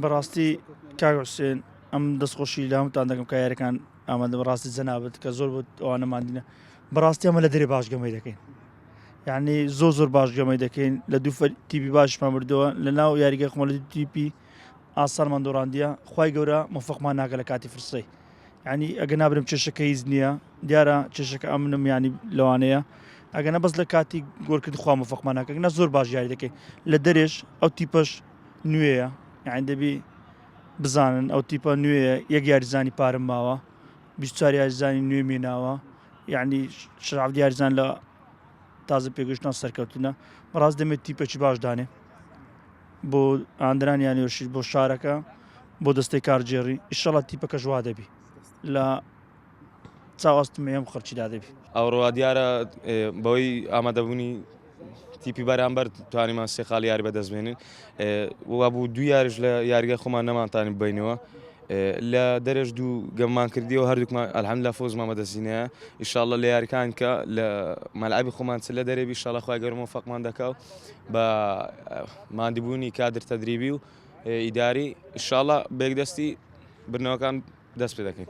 بەڕاستی کاک حوسێن ئەم دەستخۆشی لە هەمووتان دەکەم کە یاریەکان ئامادە بەڕاستی جەنابەت کە زۆر بۆ ئەوانەماندینە بەڕاستی ئەمە لە دەرێ باش گەمەی دەکەین یعنی زۆر باش گەمەی دەکەین لە دوو تیپی باشمان بردەوە لە ناو یاریگای خۆمە لە دوو تیپی ئاسانمان دۆڕاندیە خوای گەورە موفقمان ناکە لە کاتی فرسەی یعنی ئەگە نابرم چێشەکە هیچ نییە دیارە چێشەکە ئەمنم ینی لەوانەیە ئەگەنە بەس لە کاتی گۆڕکردی خوا موفقمان ناکە نە زۆر باش یاری دەکەین لە دەرێش ئەو تیپەش نوێیە یعنی دەبی بزانن ئەو تیپە نوێیە یەک یاریزانی پارم ماوە 24 یاریزانی نوێ مێناوە یعنی شەراف یاریزان لە تازە پێگەشتان سەرکەوتنە بەڕاست دەمێت تیپێکی باش دانێ بۆ ئاندران یانیۆشی بۆ شارەکە بۆ دەستەی کارجێڕی ئیشەڵا تیپەکە ژوا دەبی لە چاوەستمە ئەم خەرچیدا دەبی ئەوڕوا دیارە بەوەی ئامادەبوونی تیپی بەرامبەر توانیمان سێ خاڵ یاری بەدەستبێنین وا بوو دوو یاریش لە یاریگای خۆمان نەمانتانی بینەوە لە دەرێژ دوو گەممان کردیەوە هەردووکمان ئەلحەمدوللا فۆزمان بەدەستینەیە ئینشاڵڵا لە یاریەکان کە لە مەلعەبی خۆمان چ لە دەرێبی ئینشاڵڵا خوای گەورە موفقمان دەکا بە ماندیبوونی کادر تەدریبی و ئیداری ئینشاڵڵا بێکدەستی برنەوەکان دەست پێ دەکەین.